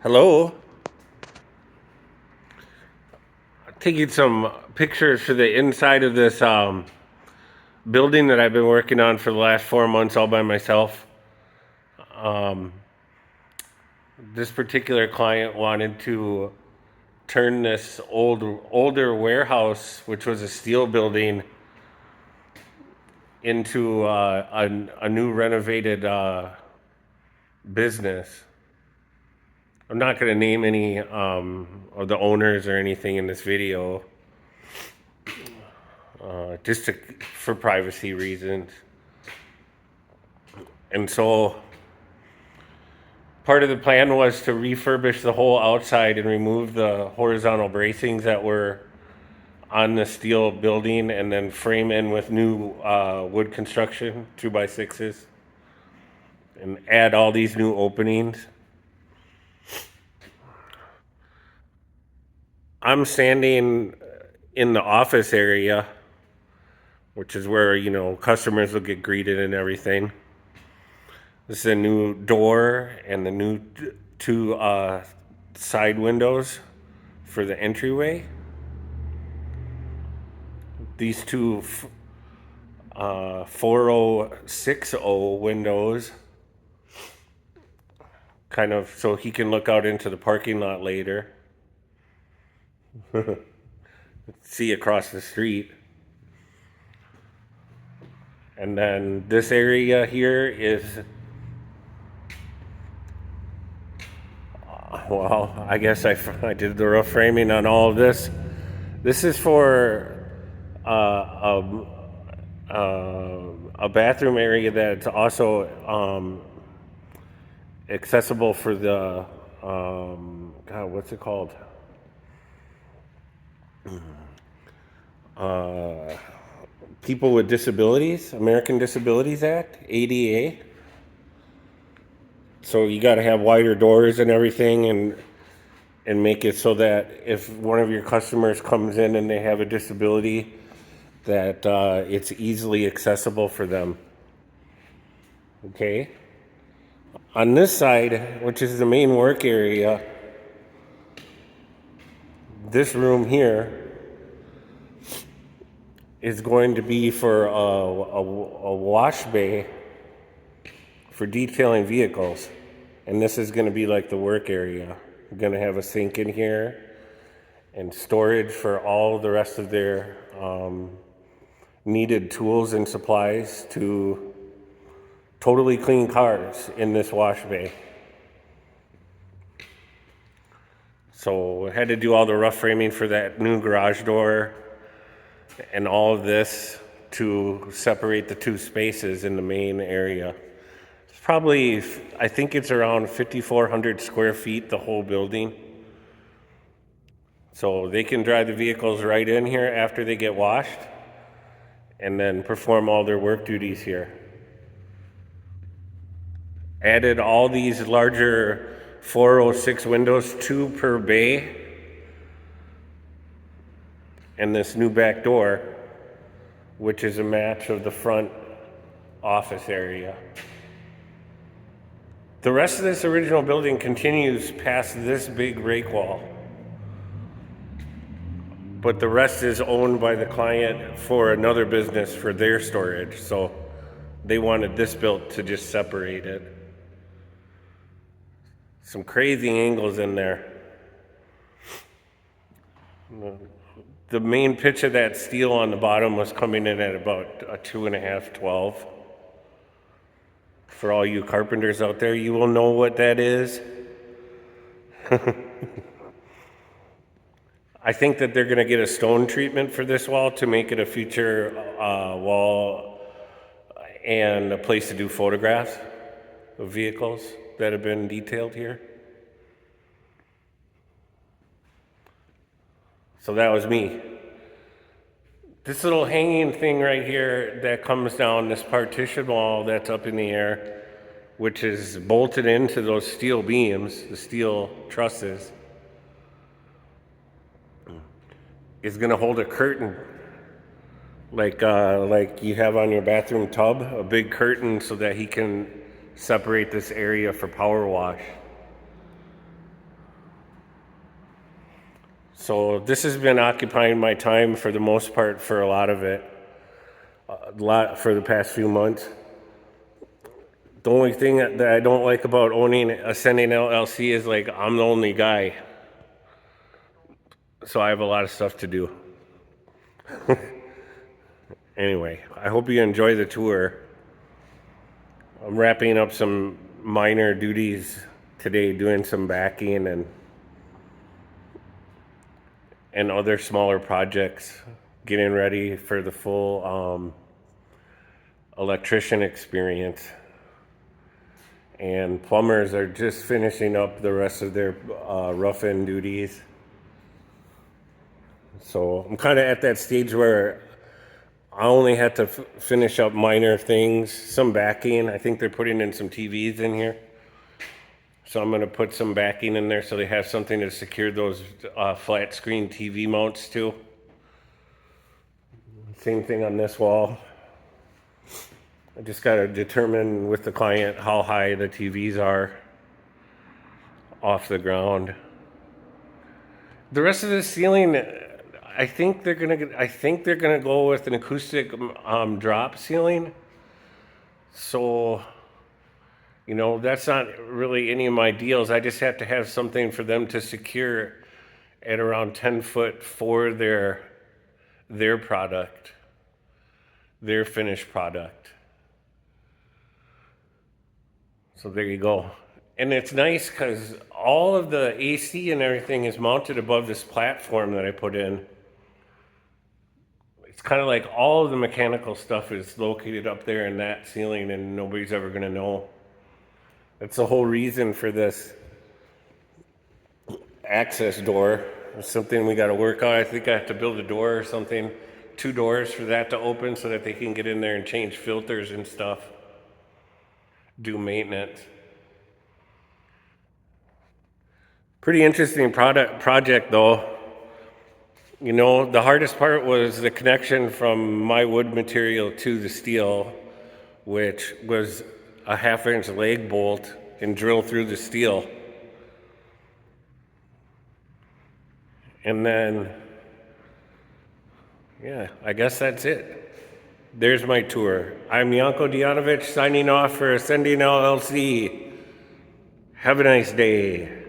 Hello. Taking some pictures for the inside of this building that I've been working on for the last 4 months all by myself. Um, this particular client wanted to turn this older warehouse, which was a steel building, into a new renovated business. I'm not going to name any of the owners or anything in this video, for privacy reasons. And so part of the plan was to refurbish the whole outside and remove the horizontal bracings that were on the steel building and then frame in with new wood construction, 2x6s, and add all these new openings. I'm standing in the office area, which is where, customers will get greeted and everything. This is a new door and the new two side windows for the entryway. These two 4060 windows, kind of so he can look out into the parking lot later, see across the street. And then this area here is, well, I guess I did the rough framing on all of this. This is for a bathroom area that's also accessible for the God, what's it called? People with Disabilities, American Disabilities Act, ADA. So you got to have wider doors and everything, and make it so that if one of your customers comes in and they have a disability, that it's easily accessible for them. Okay. On this side, which is the main work area, this room here is going to be for a wash bay for detailing vehicles. And this is going to be like the work area. We're going to have a sink in here and storage for all the rest of their needed tools and supplies to totally clean cars in this wash bay. So I had to do all the rough framing for that new garage door and all of this to separate the two spaces in the main area. It's probably, I think it's around 5,400 square feet, the whole building. So they can drive the vehicles right in here after they get washed and then perform all their work duties here. Added all these larger 406 windows, 2 per bay, and this new back door, which is a match of the front office area. The rest of this original building continues past this big rake wall, but the rest is owned by the client for another business for their storage, so they wanted this built to just separate it. Some crazy angles in there. The main pitch of that steel on the bottom was coming in at about a 2.5, 12. For all you carpenters out there, you will know what that is. I think that they're going to get a stone treatment for this wall to make it a future wall and a place to do photographs of vehicles that have been detailed here. So that was me. This little hanging thing right here that comes down, this partition wall that's up in the air, which is bolted into those steel beams, the steel trusses, is going to hold a curtain like you have on your bathroom tub, a big curtain so that he can separate this area for power wash. So this has been occupying my time for the most part for a lot of it, a lot for the past few months. The only thing that I don't like about owning Ascending LLC is like I'm the only guy, so I have a lot of stuff to do. Anyway, I hope you enjoy the tour. I'm wrapping up some minor duties today, doing some backing and other smaller projects, getting ready for the full electrician experience. And plumbers are just finishing up the rest of their rough-in duties. So I'm kind of at that stage where I only had to finish up minor things, some backing. I think they're putting in some TVs in here. So I'm going to put some backing in there so they have something to secure those flat screen TV mounts to. Same thing on this wall. I just got to determine with the client how high the TVs are off the ground. The rest of the ceiling, I think they're gonna go with an acoustic drop ceiling. So, that's not really any of my deals. I just have to have something for them to secure at around 10 foot for their product, their finished product. So there you go. And it's nice because all of the AC and everything is mounted above this platform that I put in. It's kind of like all of the mechanical stuff is located up there in that ceiling and nobody's ever going to know. That's the whole reason for this access door. It's something we got to work on. I think I have to build a door or something, 2 doors for that to open so that they can get in there and change filters and stuff, do maintenance. Pretty interesting project though. The hardest part was the connection from my wood material to the steel, which was a 1/2 inch lag bolt and drill through the steel. And then, yeah, I guess that's it. There's my tour. I'm Janko Dijanovich signing off for Ascending LLC. Have a nice day.